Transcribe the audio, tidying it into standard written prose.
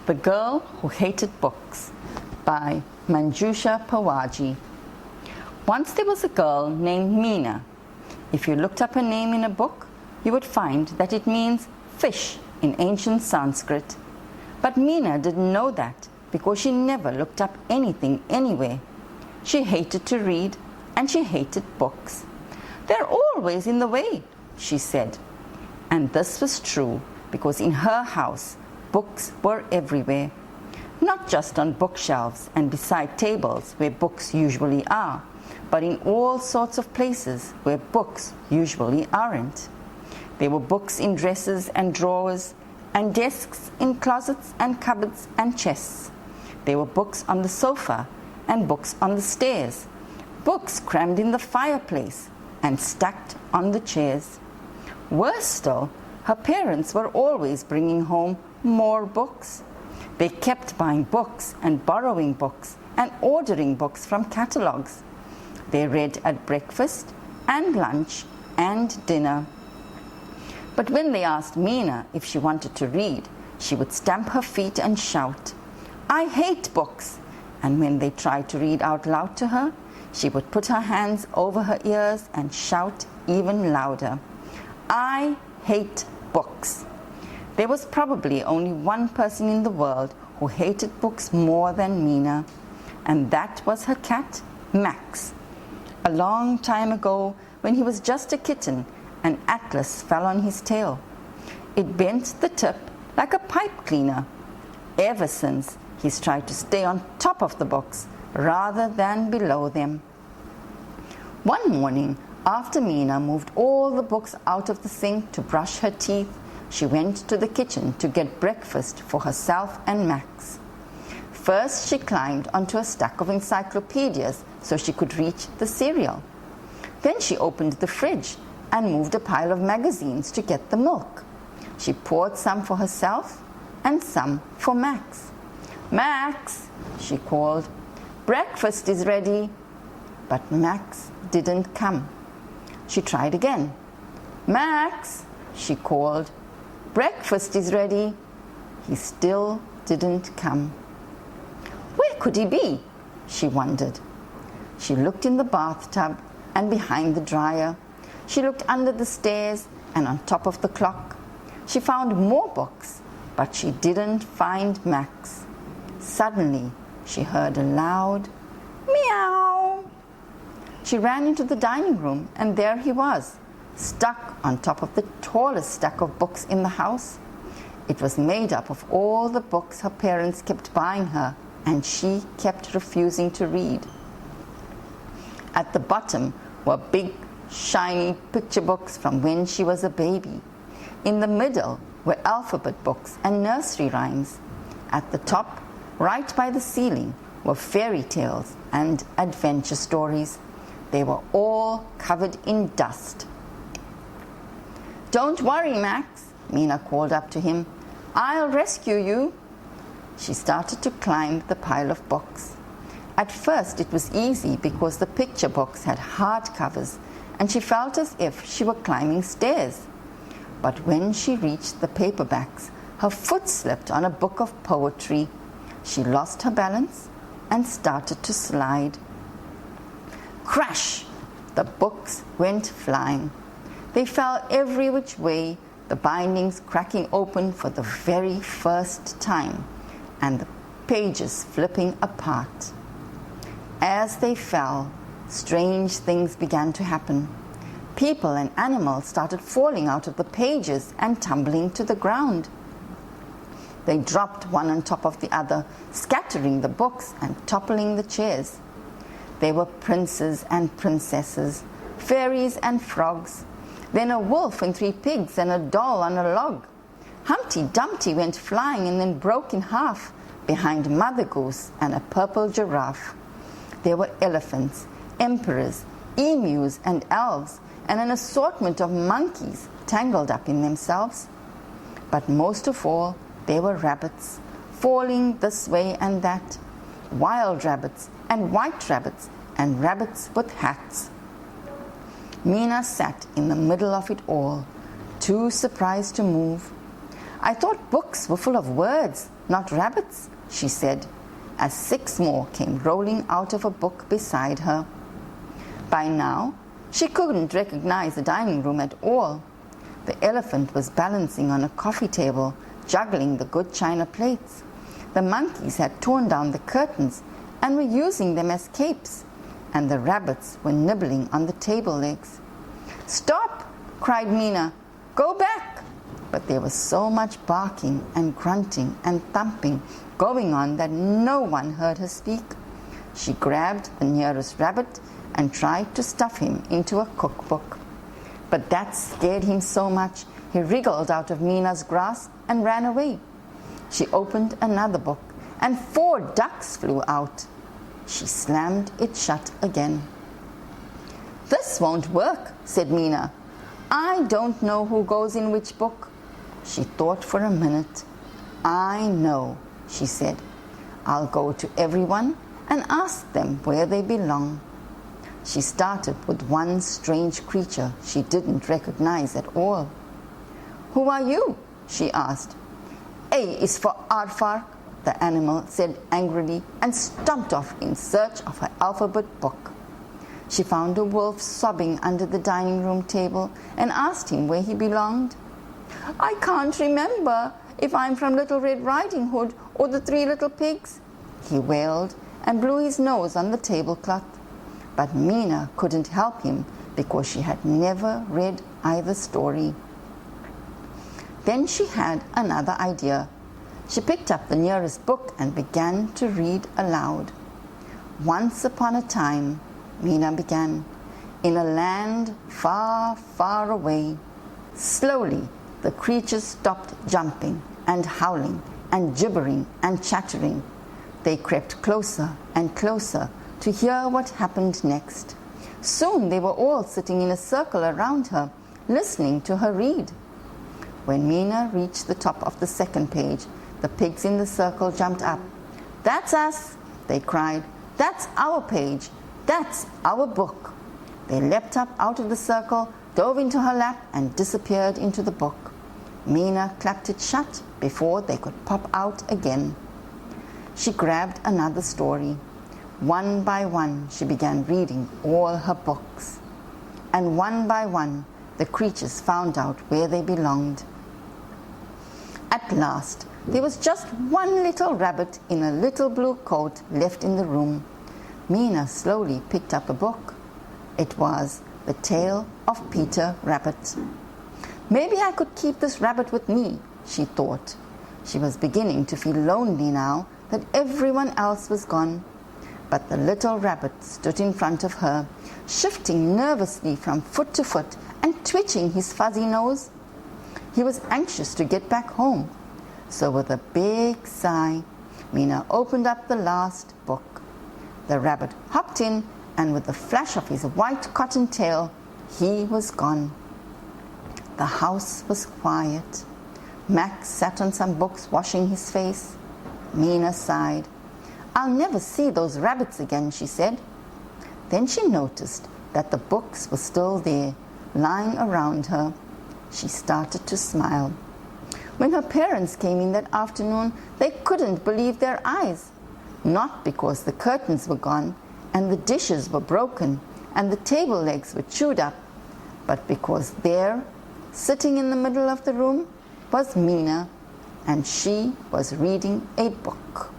The Girl Who Hated Books by Manjusha Pawagi. Once there was a girl named Mina. If you looked up her name in a book, you would find that it means fish in ancient Sanskrit. But Mina didn't know that because she never looked up anything anywhere. She hated to read and she hated books. "They're always in the way," she said. And this was true because in her house, books were everywhere. Not just on bookshelves and beside tables where books usually are, but in all sorts of places where books usually aren't. There were books in dressers and drawers, and desks in closets and cupboards and chests. There were books on the sofa and books on the stairs, books crammed in the fireplace and stacked on the chairs. Worse still, her parents were always bringing home more books. They kept buying books and borrowing books and ordering books from catalogs. They read at breakfast and lunch and dinner. But when they asked Mina if she wanted to read, she would stamp her feet and shout, "I hate books!" And when they tried to read out loud to her, she would put her hands over her ears and shout even louder, "I hate books!" There was probably only one person in the world who hated books more than Mina, and that was her cat, Max. A long time ago, when he was just a kitten, an atlas fell on his tail. It bent the tip like a pipe cleaner. Ever since, he's tried to stay on top of the books rather than below them. One morning, after Mina moved all the books out of the sink to brush her teeth, she went to the kitchen to get breakfast for herself and Max. First, she climbed onto a stack of encyclopedias so she could reach the cereal. Then she opened the fridge and moved a pile of magazines to get the milk. She poured some for herself and some for Max. "Max," she called, "breakfast is ready." But Max didn't come. She tried again. "Max," she called, "breakfast is ready." He still didn't come. Where could he be? She wondered. She looked in the bathtub and behind the dryer. She looked under the stairs and on top of the clock. She found more books, but she didn't find Max. Suddenly, she heard a loud meow. She ran into the dining room, and there he was, stuck on top of the tallest stack of books in the house. It was made up of all the books her parents kept buying her, and she kept refusing to read. At the bottom were big, shiny picture books from when she was a baby. In the middle were alphabet books and nursery rhymes. At the top, right by the ceiling, were fairy tales and adventure stories. They were all covered in dust. "Don't worry, Max," Mina called up to him. "I'll rescue you." She started to climb the pile of books. At first it was easy because the picture books had hard covers and she felt as if she were climbing stairs. But when she reached the paperbacks, her foot slipped on a book of poetry. She lost her balance and started to slide. Crash! The books went flying. They fell every which way, the bindings cracking open for the very first time, and the pages flipping apart. As they fell, strange things began to happen. People and animals started falling out of the pages and tumbling to the ground. They dropped one on top of the other, scattering the books and toppling the chairs. There were princes and princesses, fairies and frogs, then a wolf and 3 pigs and a doll on a log. Humpty Dumpty went flying and then broke in half behind Mother Goose and a purple giraffe. There were elephants, emperors, emus and elves, and an assortment of monkeys tangled up in themselves. But most of all, there were rabbits, falling this way and that, wild rabbits and white rabbits and rabbits with hats. Mina sat in the middle of it all, too surprised to move. "I thought books were full of words," not rabbits," she said, as 6 more came rolling out of a book beside her. By now, she couldn't recognize the dining room at all. The elephant was balancing on a coffee table, juggling the good china plates. The monkeys had torn down the curtains and were using them as capes, and the rabbits were nibbling on the table legs. "Stop!" cried Mina. "Go back!" But there was so much barking and grunting and thumping going on that no one heard her speak. She grabbed the nearest rabbit and tried to stuff him into a cookbook. But that scared him so much he wriggled out of Mina's grasp and ran away. She opened another book and 4 ducks flew out. She slammed it shut again. "This won't work," said Mina. "I don't know who goes in which book." She thought for a minute. "I know," she said. "I'll go to everyone and ask them where they belong." She started with one strange creature she didn't recognize at all. "Who are you?" she asked. "A is for aardvark," the animal said angrily, and stomped off in search of her alphabet book. She found a wolf sobbing under the dining room table and asked him where he belonged. "I can't remember if I'm from Little Red Riding Hood or the 3 Little Pigs," he wailed and blew his nose on the tablecloth. But Mina couldn't help him because she had never read either story. Then she had another idea. She picked up the nearest book and began to read aloud. "Once upon a time," Mina began, "in a land far, far away." Slowly, the creatures stopped jumping and howling and gibbering and chattering. They crept closer and closer to hear what happened next. Soon they were all sitting in a circle around her, listening to her read. When Mina reached the top of the 2nd page, the pigs in the circle jumped up. "That's us," they cried. "That's our page. That's our book." They leapt up out of the circle, dove into her lap, and disappeared into the book. Mina clapped it shut before they could pop out again. She grabbed another story. One by one, she began reading all her books. And one by one, the creatures found out where they belonged. At last, there was just one little rabbit in a little blue coat left in the room. Mina slowly picked up a book. It was The Tale of Peter Rabbit. "Maybe I could keep this rabbit with me," she thought. She was beginning to feel lonely now that everyone else was gone. But the little rabbit stood in front of her, shifting nervously from foot to foot and twitching his fuzzy nose. He was anxious to get back home. So with a big sigh, Mina opened up the last book. The rabbit hopped in, and with the flash of his white cotton tail, he was gone. The house was quiet. Max sat on some books washing his face. Mina sighed. "I'll never see those rabbits again," she said. Then she noticed that the books were still there, lying around her. She started to smile. When her parents came in that afternoon, they couldn't believe their eyes. Not because the curtains were gone, and the dishes were broken, and the table legs were chewed up, but because there, sitting in the middle of the room, was Mina, and she was reading a book.